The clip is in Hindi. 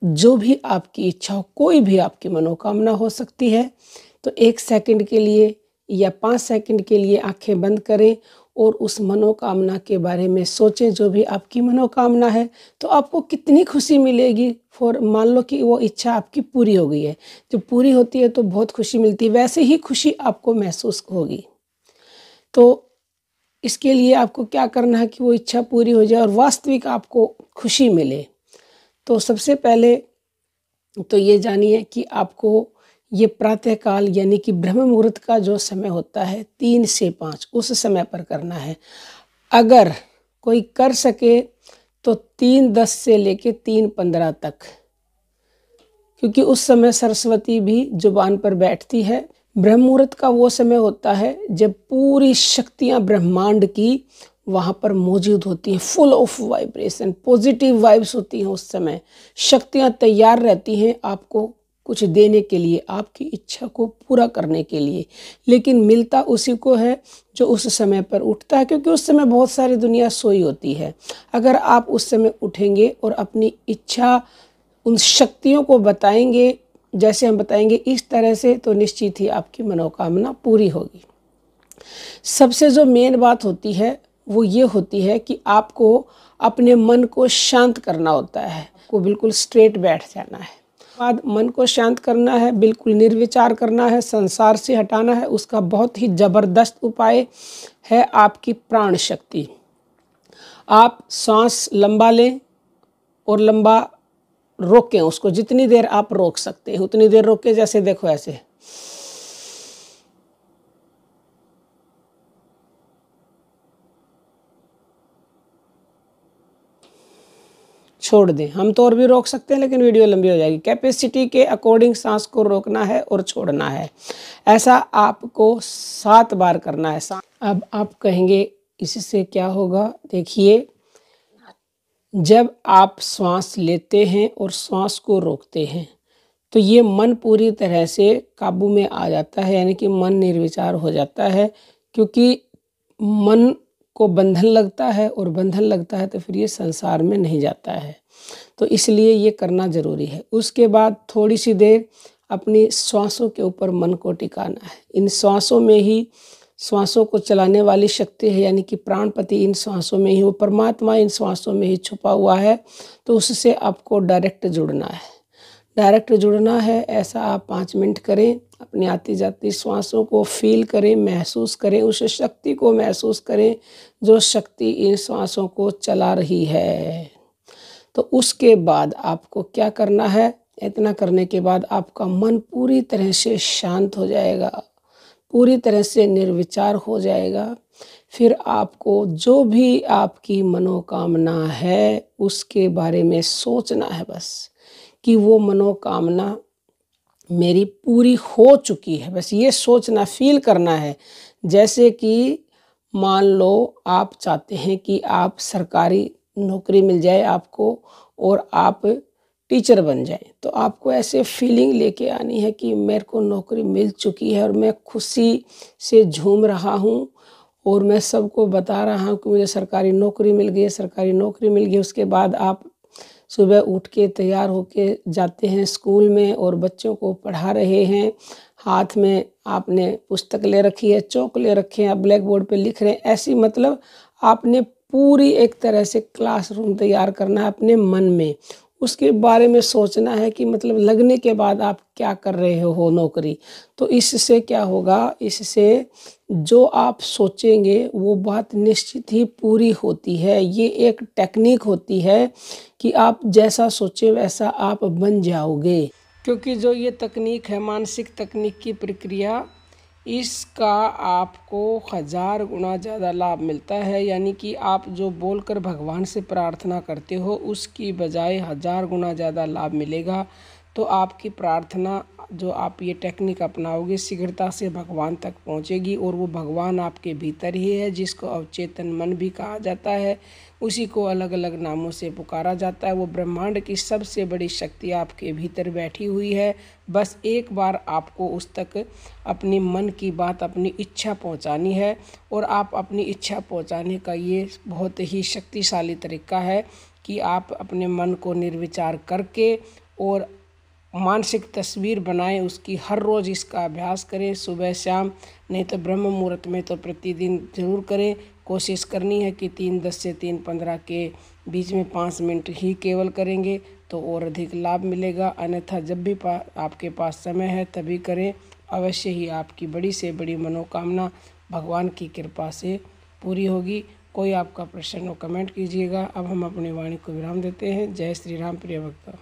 जो भी आपकी इच्छा हो, कोई भी आपकी मनोकामना हो सकती है, तो 1 सेकंड के लिए या 5 सेकंड के लिए आंखें बंद करें और उस मनोकामना के बारे में सोचें। जो भी आपकी मनोकामना है, तो आपको कितनी खुशी मिलेगी। फॉर मान लो कि वो इच्छा आपकी पूरी हो गई है, जब पूरी होती है तो बहुत खुशी मिलती है, वैसे ही खुशी आपको महसूस होगी। तो इसके लिए आपको क्या करना है कि वो इच्छा पूरी हो जाए और वास्तविक आपको खुशी मिले। तो सबसे पहले तो ये जानिए कि आपको ये प्रातःकाल यानी कि ब्रह्म मुहूर्त का जो समय होता है 3 से 5, उस समय पर करना है। अगर कोई कर सके तो 3:10 से लेके 3:15 तक, क्योंकि उस समय सरस्वती भी जुबान पर बैठती है। ब्रह्म मुहूर्त का वो समय होता है जब पूरी शक्तियाँ ब्रह्मांड की वहाँ पर मौजूद होती हैं, full of vibration, positive vibes होती हैं। उस समय शक्तियाँ तैयार रहती हैं आपको कुछ देने के लिए, आपकी इच्छा को पूरा करने के लिए। लेकिन मिलता उसी को है जो उस समय पर उठता है, क्योंकि उस समय बहुत सारी दुनिया सोई होती है। अगर आप उस समय उठेंगे और अपनी इच्छा उन शक्तियों को बताएंगे, जैसे हम बताएंगे इस तरह से, तो निश्चित ही आपकी मनोकामना पूरी होगी। सबसे जो मेन बात होती है वो ये होती है कि आपको अपने मन को शांत करना होता है। आपको बिल्कुल स्ट्रेट बैठ जाना है, बाद मन को शांत करना है, बिल्कुल निर्विचार करना है, संसार से हटाना है। उसका बहुत ही ज़बरदस्त उपाय है आपकी प्राण शक्ति। आप सांस लंबा लें और लंबा रोकें उसको, जितनी देर आप रोक सकते हैं उतनी देर रोकें। जैसे देखो ऐसे छोड़ दें। हम तो और भी रोक सकते हैं, लेकिन वीडियो लंबी हो जाएगी। कैपेसिटी के अकॉर्डिंग सांस को रोकना है और छोड़ना है। ऐसा आपको 7 बार करना है। अब आप कहेंगे इससे क्या होगा? देखिए, जब आप श्वास लेते हैं और श्वास को रोकते हैं तो ये मन पूरी तरह से काबू में आ जाता है, यानी कि मन निर्विचार हो जाता है। क्योंकि मन को बंधन लगता है और बंधन लगता है तो फिर ये संसार में नहीं जाता है। तो इसलिए ये करना ज़रूरी है। उसके बाद थोड़ी सी देर अपनी श्वासों के ऊपर मन को टिकाना है। इन श्वासों में ही श्वासों को चलाने वाली शक्ति है, यानी कि प्राणपति इन श्वासों में ही, वो परमात्मा इन श्वासों में ही छुपा हुआ है। तो उससे आपको डायरेक्ट जुड़ना है, डायरेक्ट जुड़ना है। ऐसा आप 5 मिनट करें। अपनी आती जाती श्वासों को फील करें, महसूस करें, उस शक्ति को महसूस करें जो शक्ति इन श्वासों को चला रही है। तो उसके बाद आपको क्या करना है? इतना करने के बाद आपका मन पूरी तरह से शांत हो जाएगा, पूरी तरह से निर्विचार हो जाएगा। फिर आपको जो भी आपकी मनोकामना है उसके बारे में सोचना है बस, कि वो मनोकामना मेरी पूरी हो चुकी है। बस ये सोचना, फील करना है। जैसे कि मान लो आप चाहते हैं कि आप सरकारी नौकरी मिल जाए आपको और आप टीचर बन जाएं, तो आपको ऐसे फीलिंग लेके आनी है कि मेरे को नौकरी मिल चुकी है और मैं खुशी से झूम रहा हूँ और मैं सबको बता रहा हूँ कि मुझे सरकारी नौकरी मिल गई है, सरकारी नौकरी मिल गई। उसके बाद आप सुबह उठ के तैयार होके जाते हैं स्कूल में और बच्चों को पढ़ा रहे हैं। हाथ में आपने पुस्तक ले रखी है, चौक ले रखे हैं, आप ब्लैक बोर्ड पे लिख रहे हैं। ऐसी मतलब आपने पूरी एक तरह से क्लासरूम तैयार करना है अपने मन में। उसके बारे में सोचना है कि मतलब लगने के बाद आप क्या कर रहे हो नौकरी। तो इससे क्या होगा? इससे जो आप सोचेंगे वो बात निश्चित ही पूरी होती है। ये एक टेक्निक होती है कि आप जैसा सोचें वैसा आप बन जाओगे। क्योंकि जो ये तकनीक है, मानसिक तकनीक की प्रक्रिया, इसका आपको 1000 गुना ज़्यादा लाभ मिलता है। यानी कि आप जो बोलकर भगवान से प्रार्थना करते हो उसकी बजाय 1000 गुना ज़्यादा लाभ मिलेगा। तो आपकी प्रार्थना जो आप ये टेक्निक अपनाओगे शीघ्रता से भगवान तक पहुंचेगी। और वो भगवान आपके भीतर ही है, जिसको अवचेतन मन भी कहा जाता है। उसी को अलग अलग नामों से पुकारा जाता है। वो ब्रह्मांड की सबसे बड़ी शक्ति आपके भीतर बैठी हुई है। बस एक बार आपको उस तक अपनी मन की बात, अपनी इच्छा पहुंचानी है। और आप अपनी इच्छा पहुंचाने का ये बहुत ही शक्तिशाली तरीका है कि आप अपने मन को निर्विचार करके और मानसिक तस्वीर बनाएं उसकी। हर रोज़ इसका अभ्यास करें, सुबह शाम, नहीं तो ब्रह्म मुहूर्त में तो प्रतिदिन ज़रूर करें। कोशिश करनी है कि 3:10 से 3:15 के बीच में 5 मिनट ही केवल करेंगे तो और अधिक लाभ मिलेगा। अन्यथा जब भी आपके पास समय है तभी करें, अवश्य ही आपकी बड़ी से बड़ी मनोकामना भगवान की कृपा से पूरी होगी। कोई आपका प्रश्न हो कमेंट कीजिएगा। अब हम अपनी वाणी को विराम देते हैं। जय श्री राम प्रिय भक्तों।